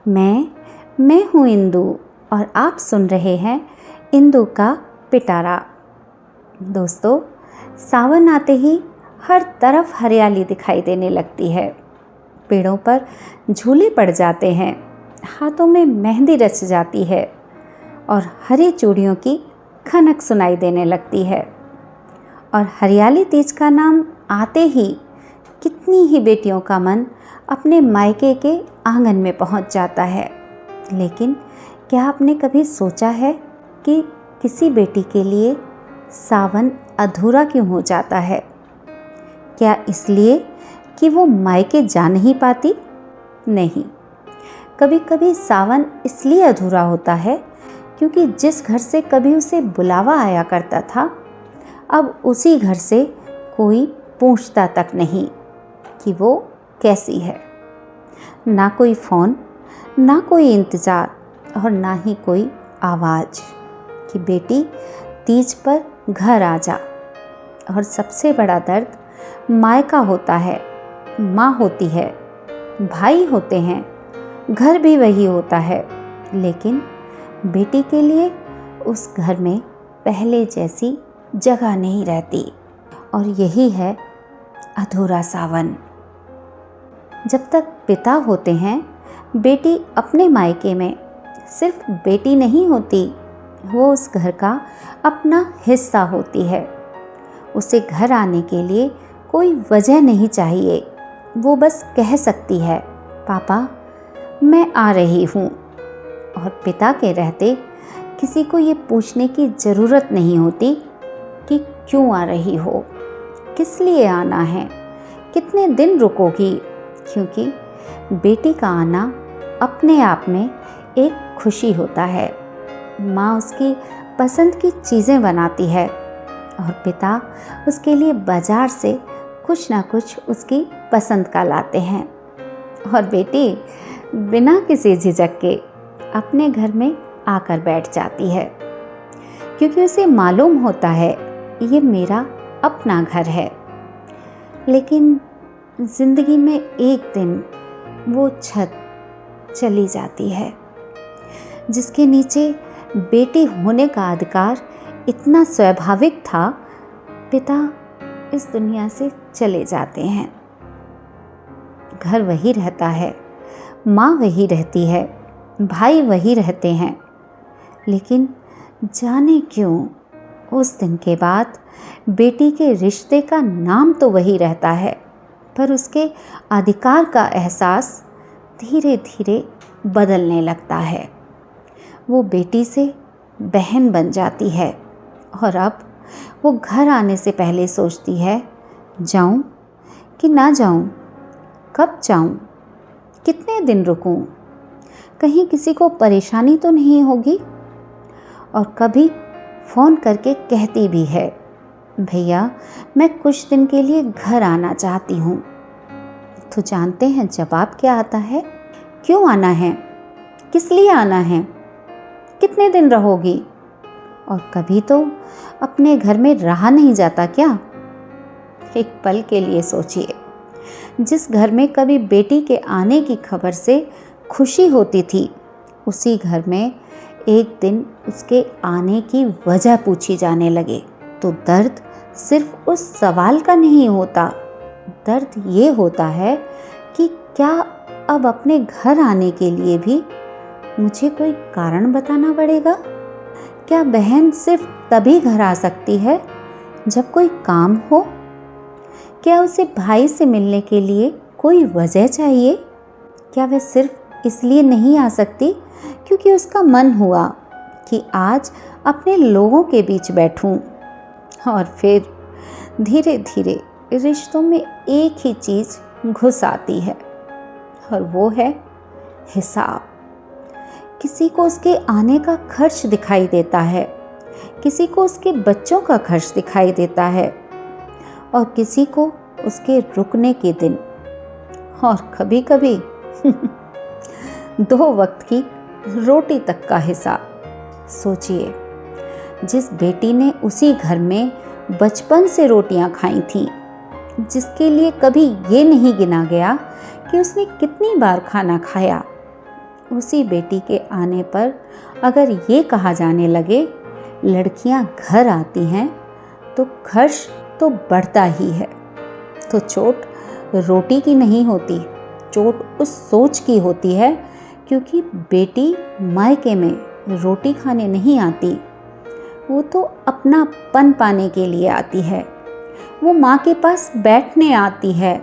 मैं हूँ इंदु और आप सुन रहे हैं इंदु का पिटारा। दोस्तों, सावन आते ही हर तरफ हरियाली दिखाई देने लगती है। पेड़ों पर झूले पड़ जाते हैं, हाथों में मेहंदी रच जाती है और हरी चूड़ियों की खनक सुनाई देने लगती है। और हरियाली तीज का नाम आते ही कितनी ही बेटियों का मन अपने मायके के आंगन में पहुंच जाता है। लेकिन क्या आपने कभी सोचा है कि किसी बेटी के लिए सावन अधूरा क्यों हो जाता है? क्या इसलिए कि वो मायके जा नहीं पाती? नहीं, कभी कभी सावन इसलिए अधूरा होता है क्योंकि जिस घर से कभी उसे बुलावा आया करता था, अब उसी घर से कोई पूछता तक नहीं कि वो कैसी है। ना कोई फ़ोन, ना कोई इंतज़ार और ना ही कोई आवाज़ कि बेटी तीज पर घर आ जा। और सबसे बड़ा दर्द मायका होता है। माँ होती है, भाई होते हैं, घर भी वही होता है, लेकिन बेटी के लिए उस घर में पहले जैसी जगह नहीं रहती। और यही है अधूरा सावन। जब तक पिता होते हैं, बेटी अपने मायके में सिर्फ बेटी नहीं होती, वो उस घर का अपना हिस्सा होती है। उसे घर आने के लिए कोई वजह नहीं चाहिए, वो बस कह सकती है, पापा मैं आ रही हूँ। और पिता के रहते किसी को ये पूछने की ज़रूरत नहीं होती कि क्यों आ रही हो, किस लिए आना है, कितने दिन रुकोगी, क्योंकि बेटी का आना अपने आप में एक खुशी होता है। माँ उसकी पसंद की चीज़ें बनाती है और पिता उसके लिए बाजार से कुछ ना कुछ उसकी पसंद का लाते हैं। और बेटी बिना किसी झिझक के अपने घर में आकर बैठ जाती है, क्योंकि उसे मालूम होता है ये मेरा अपना घर है। लेकिन ज़िंदगी में एक दिन वो छत चली जाती है जिसके नीचे बेटी होने का अधिकार इतना स्वाभाविक था। पिता इस दुनिया से चले जाते हैं। घर वही रहता है, माँ वही रहती है, भाई वही रहते हैं, लेकिन जाने क्यों उस दिन के बाद बेटी के रिश्ते का नाम तो वही रहता है, पर उसके अधिकार का एहसास धीरे धीरे बदलने लगता है। वो बेटी से बहन बन जाती है और अब वो घर आने से पहले सोचती है, जाऊं कि ना जाऊं, कब जाऊं, कितने दिन रुकूं, कहीं किसी को परेशानी तो नहीं होगी। और कभी फ़ोन करके कहती भी है, भैया मैं कुछ दिन के लिए घर आना चाहती हूँ। तो जानते हैं जवाब क्या आता है? क्यों आना है, किस लिए आना है, कितने दिन रहोगी? और कभी तो अपने घर में रहा नहीं जाता क्या? एक पल के लिए सोचिए, जिस घर में कभी बेटी के आने की खबर से खुशी होती थी, उसी घर में एक दिन उसके आने की वजह पूछी जाने लगे तो दर्द सिर्फ उस सवाल का नहीं होता, दर्द ये होता है कि क्या अब अपने घर आने के लिए भी मुझे कोई कारण बताना पड़ेगा? क्या बहन सिर्फ तभी घर आ सकती है जब कोई काम हो? क्या उसे भाई से मिलने के लिए कोई वजह चाहिए? क्या वह सिर्फ इसलिए नहीं आ सकती क्योंकि उसका मन हुआ कि आज अपने लोगों के बीच बैठूं? और फिर धीरे धीरे रिश्तों में एक ही चीज़ घुस आती है और वो है हिसाब। किसी को उसके आने का खर्च दिखाई देता है, किसी को उसके बच्चों का खर्च दिखाई देता है और किसी को उसके रुकने के दिन, और कभी कभी 2 वक्त की रोटी तक का हिसाब। सोचिए, जिस बेटी ने उसी घर में बचपन से रोटियां खाई थीं, जिसके लिए कभी ये नहीं गिना गया कि उसने कितनी बार खाना खाया, उसी बेटी के आने पर अगर ये कहा जाने लगे लड़कियां घर आती हैं तो खर्च तो बढ़ता ही है, तो चोट रोटी की नहीं होती, चोट उस सोच की होती है, क्योंकि बेटी मायके में रोटी खाने नहीं आती, वो तो अपनापन पाने के लिए आती है। वो माँ के पास बैठने आती है,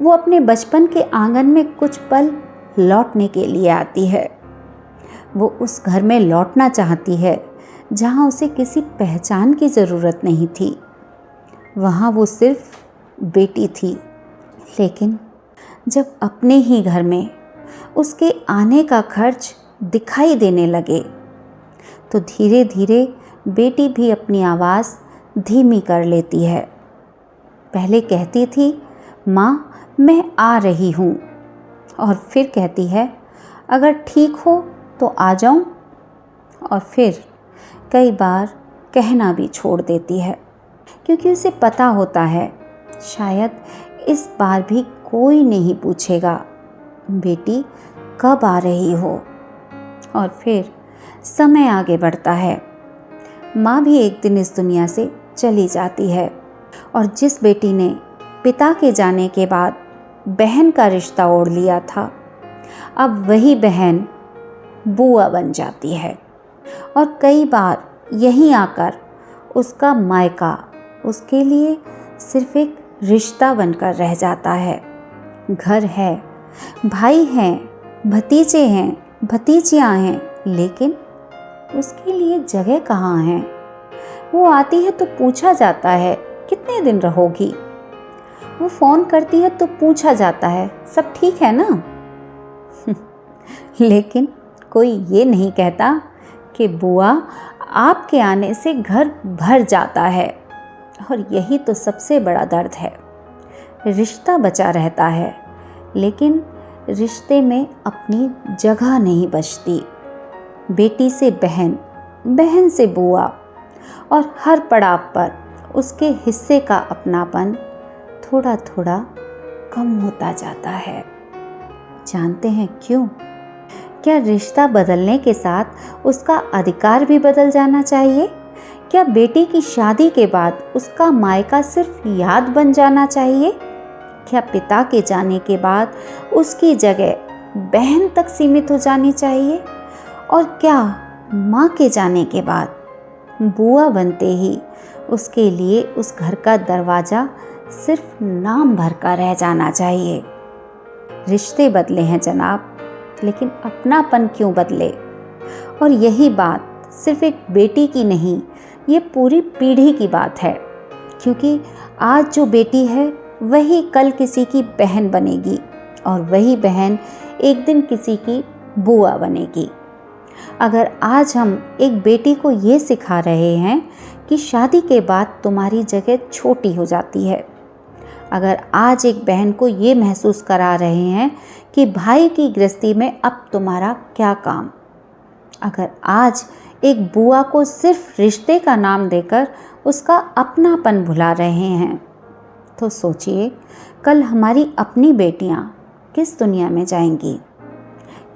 वो अपने बचपन के आंगन में कुछ पल लौटने के लिए आती है। वो उस घर में लौटना चाहती है जहाँ उसे किसी पहचान की ज़रूरत नहीं थी। वहाँ वो सिर्फ बेटी थी। लेकिन जब अपने ही घर में उसके आने का खर्च दिखाई देने लगे तो धीरे धीरे बेटी भी अपनी आवाज़ धीमी कर लेती है। पहले कहती थी, माँ मैं आ रही हूँ, और फिर कहती है, अगर ठीक हो तो आ जाऊँ, और फिर कई बार कहना भी छोड़ देती है, क्योंकि उसे पता होता है शायद इस बार भी कोई नहीं पूछेगा बेटी कब आ रही हो। और फिर समय आगे बढ़ता है। माँ भी एक दिन इस दुनिया से चली जाती है, और जिस बेटी ने पिता के जाने के बाद बहन का रिश्ता ओढ़ लिया था, अब वही बहन बुआ बन जाती है। और कई बार यहीं आकर उसका मायका उसके लिए सिर्फ एक रिश्ता बनकर रह जाता है। घर है, भाई हैं, भतीजे हैं, भतीजियाँ हैं, लेकिन उसके लिए जगह कहाँ है। वो आती है तो पूछा जाता है, कितने दिन रहोगी। वो फ़ोन करती है तो पूछा जाता है, सब ठीक है ना। लेकिन कोई ये नहीं कहता कि बुआ आपके आने से घर भर जाता है। और यही तो सबसे बड़ा दर्द है। रिश्ता बचा रहता है, लेकिन रिश्ते में अपनी जगह नहीं बचती। बेटी से बहन, बहन से बुआ, और हर पड़ाव पर उसके हिस्से का अपनापन थोड़ा थोड़ा कम होता जाता है। जानते हैं क्यों? क्या रिश्ता बदलने के साथ उसका अधिकार भी बदल जाना चाहिए? क्या बेटी की शादी के बाद उसका मायका सिर्फ याद बन जाना चाहिए? क्या पिता के जाने के बाद उसकी जगह बहन तक सीमित हो जानी चाहिए? और क्या माँ के जाने के बाद बुआ बनते ही उसके लिए उस घर का दरवाज़ा सिर्फ नाम भर का रह जाना चाहिए? रिश्ते बदले हैं जनाब, लेकिन अपनापन क्यों बदले? और यही बात सिर्फ एक बेटी की नहीं, ये पूरी पीढ़ी की बात है। क्योंकि आज जो बेटी है वही कल किसी की बहन बनेगी, और वही बहन एक दिन किसी की बुआ बनेगी। अगर आज हम एक बेटी को ये सिखा रहे हैं कि शादी के बाद तुम्हारी जगह छोटी हो जाती है, अगर आज एक बहन को ये महसूस करा रहे हैं कि भाई की गृहस्थी में अब तुम्हारा क्या काम, अगर आज एक बुआ को सिर्फ रिश्ते का नाम देकर उसका अपनापन भुला रहे हैं, तो सोचिए कल हमारी अपनी बेटियां किस दुनिया में जाएंगी?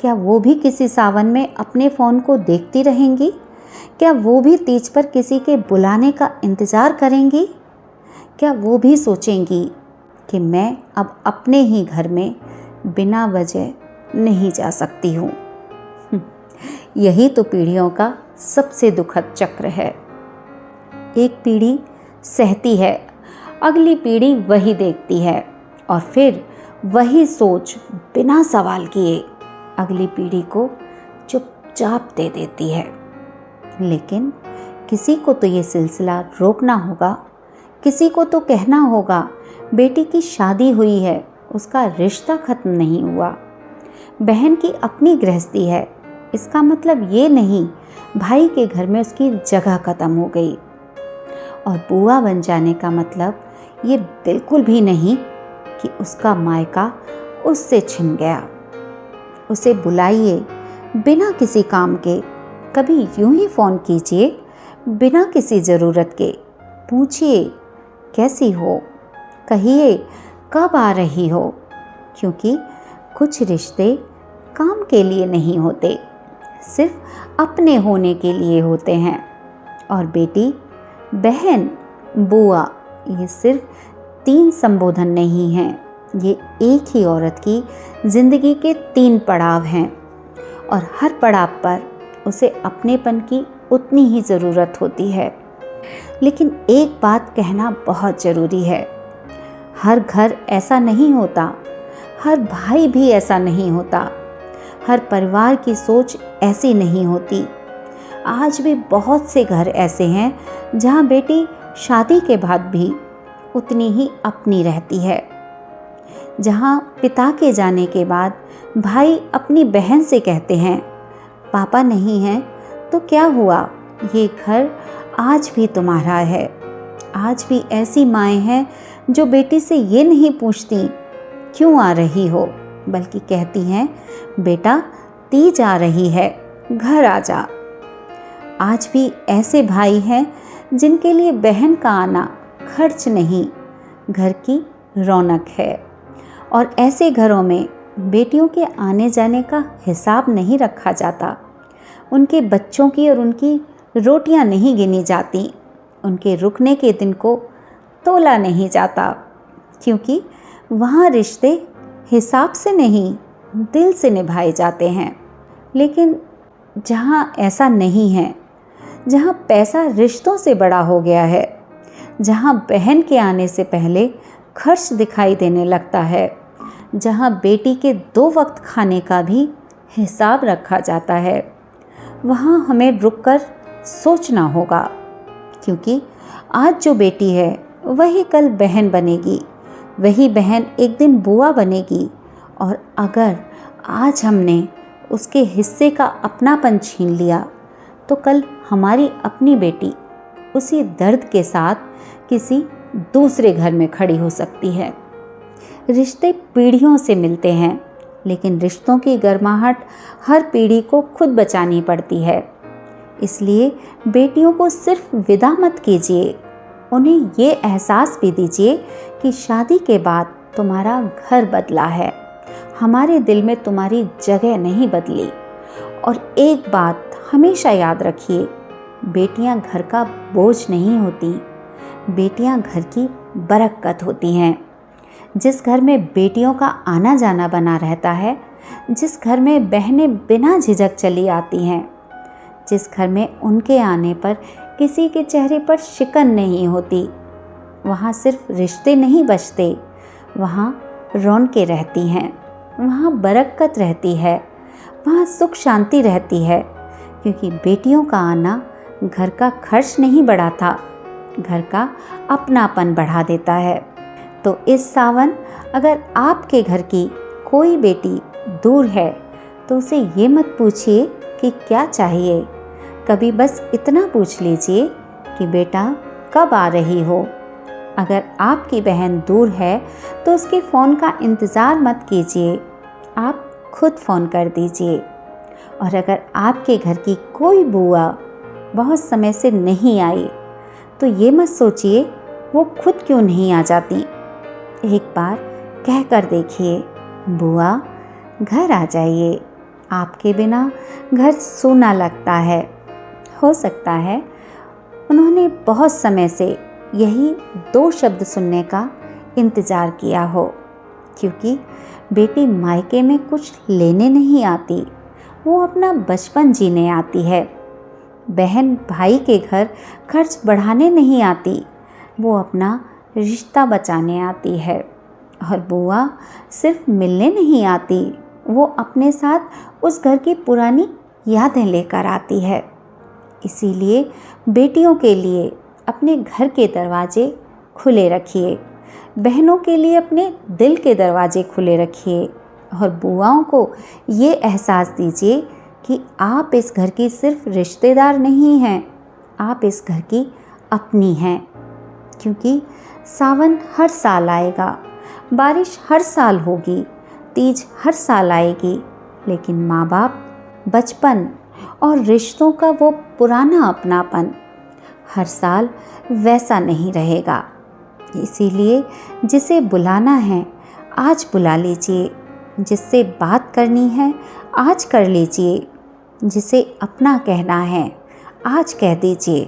क्या वो भी किसी सावन में अपने फ़ोन को देखती रहेंगी? क्या वो भी तीज पर किसी के बुलाने का इंतज़ार करेंगी? क्या वो भी सोचेंगी कि मैं अब अपने ही घर में बिना वजह नहीं जा सकती हूँ? यही तो पीढ़ियों का सबसे दुखद चक्र है। एक पीढ़ी सहती है, अगली पीढ़ी वही देखती है, और फिर वही सोच बिना सवाल किए अगली पीढ़ी को चुपचाप दे देती है। लेकिन किसी को तो ये सिलसिला रोकना होगा, किसी को तो कहना होगा बेटी की शादी हुई है, उसका रिश्ता ख़त्म नहीं हुआ। बहन की अपनी गृहस्थी है, इसका मतलब ये नहीं भाई के घर में उसकी जगह ख़त्म हो गई। और बुआ बन जाने का मतलब ये बिल्कुल भी नहीं कि उसका मायका उससे छिन गया। उसे बुलाइए बिना किसी काम के, कभी यूं ही फ़ोन कीजिए बिना किसी ज़रूरत के, पूछिए कैसी हो, कहिए कब आ रही हो, क्योंकि कुछ रिश्ते काम के लिए नहीं होते, सिर्फ अपने होने के लिए होते हैं। और बेटी, बहन, बुआ, ये सिर्फ 3 संबोधन नहीं हैं, ये एक ही औरत की ज़िंदगी के 3 पड़ाव हैं। और हर पड़ाव पर उसे अपनेपन की उतनी ही ज़रूरत होती है। लेकिन एक बात कहना बहुत ज़रूरी है, हर घर ऐसा नहीं होता, हर भाई भी ऐसा नहीं होता, हर परिवार की सोच ऐसी नहीं होती। आज भी बहुत से घर ऐसे हैं जहाँ बेटी शादी के बाद भी उतनी ही अपनी रहती है, जहाँ पिता के जाने के बाद भाई अपनी बहन से कहते हैं, पापा नहीं हैं तो क्या हुआ, ये घर आज भी तुम्हारा है। आज भी ऐसी माएँ हैं जो बेटी से ये नहीं पूछती क्यों आ रही हो, बल्कि कहती हैं, बेटा तीज आ रही है, घर आ जा। आज भी ऐसे भाई हैं जिनके लिए बहन का आना खर्च नहीं, घर की रौनक है। और ऐसे घरों में बेटियों के आने जाने का हिसाब नहीं रखा जाता, उनके बच्चों की और उनकी रोटियां नहीं गिनी जाती, उनके रुकने के दिन को तोला नहीं जाता, क्योंकि वहाँ रिश्ते हिसाब से नहीं, दिल से निभाए जाते हैं। लेकिन जहाँ ऐसा नहीं है, जहाँ पैसा रिश्तों से बड़ा हो गया है, जहाँ बहन के आने से पहले खर्च दिखाई देने लगता है, जहाँ बेटी के 2 वक्त खाने का भी हिसाब रखा जाता है, वहाँ हमें रुककर सोचना होगा, क्योंकि आज जो बेटी है वही कल बहन बनेगी, वही बहन एक दिन बुआ बनेगी। और अगर आज हमने उसके हिस्से का अपनापन छीन लिया तो कल हमारी अपनी बेटी उसी दर्द के साथ किसी दूसरे घर में खड़ी हो सकती है। रिश्ते पीढ़ियों से मिलते हैं, लेकिन रिश्तों की गर्माहट हर पीढ़ी को खुद बचानी पड़ती है। इसलिए बेटियों को सिर्फ विदा मत कीजिए, उन्हें ये एहसास भी दीजिए कि शादी के बाद तुम्हारा घर बदला है, हमारे दिल में तुम्हारी जगह नहीं बदली। और एक बात हमेशा याद रखिए, बेटियां घर का बोझ नहीं होती, बेटियां घर की बरकत होती हैं। जिस घर में बेटियों का आना जाना बना रहता है, जिस घर में बहनें बिना झिझक चली आती हैं, जिस घर में उनके आने पर किसी के चेहरे पर शिकन नहीं होती, वहाँ सिर्फ रिश्ते नहीं बचते, वहाँ रौनकें रहती हैं, वहाँ बरकत रहती है, वहाँ सुख शांति रहती है। क्योंकि बेटियों का आना घर का खर्च नहीं बढ़ाता, घर का अपनापन बढ़ा देता है। तो इस सावन अगर आपके घर की कोई बेटी दूर है तो उसे ये मत पूछिए कि क्या चाहिए, कभी बस इतना पूछ लीजिए कि बेटा कब आ रही हो। अगर आपकी बहन दूर है तो उसके फ़ोन का इंतज़ार मत कीजिए, आप खुद फ़ोन कर दीजिए। और अगर आपके घर की कोई बुआ बहुत समय से नहीं आई तो ये मत सोचिए वो खुद क्यों नहीं आ जाती। एक बार कह कर देखिए, बुआ घर आ जाइए, आपके बिना घर सूना लगता है। हो सकता है उन्होंने बहुत समय से यही 2 शब्द सुनने का इंतज़ार किया हो, क्योंकि बेटी मायके में कुछ लेने नहीं आती, वो अपना बचपन जीने आती है। बहन भाई के घर खर्च बढ़ाने नहीं आती, वो अपना रिश्ता बचाने आती है। और बुआ सिर्फ मिलने नहीं आती, वो अपने साथ उस घर की पुरानी यादें लेकर आती है। इसीलिए बेटियों के लिए अपने घर के दरवाजे खुले रखिए, बहनों के लिए अपने दिल के दरवाजे खुले रखिए। और बुआओं को ये एहसास दीजिए कि आप इस घर की सिर्फ रिश्तेदार नहीं हैं, आप इस घर की अपनी हैं। क्योंकि सावन हर साल आएगा, बारिश हर साल होगी, तीज हर साल आएगी, लेकिन माँ बाप, बचपन और रिश्तों का वो पुराना अपनापन हर साल वैसा नहीं रहेगा। इसीलिए जिसे बुलाना है आज बुला लीजिए, जिससे बात करनी है आज कर लीजिए, जिसे अपना कहना है आज कह दीजिए,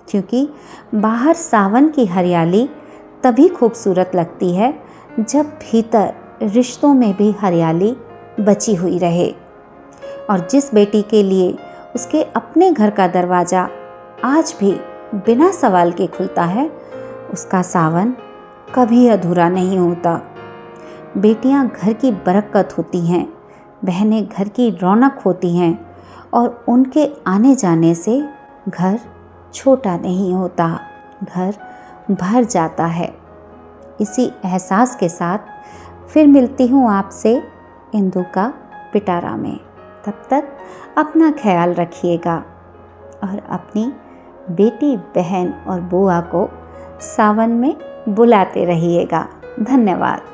क्योंकि बाहर सावन की हरियाली तभी खूबसूरत लगती है जब भीतर रिश्तों में भी हरियाली बची हुई रहे। और जिस बेटी के लिए उसके अपने घर का दरवाज़ा आज भी बिना सवाल के खुलता है, उसका सावन कभी अधूरा नहीं होता। बेटियां घर की बरकत होती हैं, बहनें घर की रौनक होती हैं और उनके आने जाने से घर छोटा नहीं होता, घर भर जाता है। इसी एहसास के साथ फिर मिलती हूँ आपसे इंदु का पिटारा में। तब तक अपना ख्याल रखिएगा और अपनी बेटी, बहन और बुआ को सावन में बुलाते रहिएगा। धन्यवाद।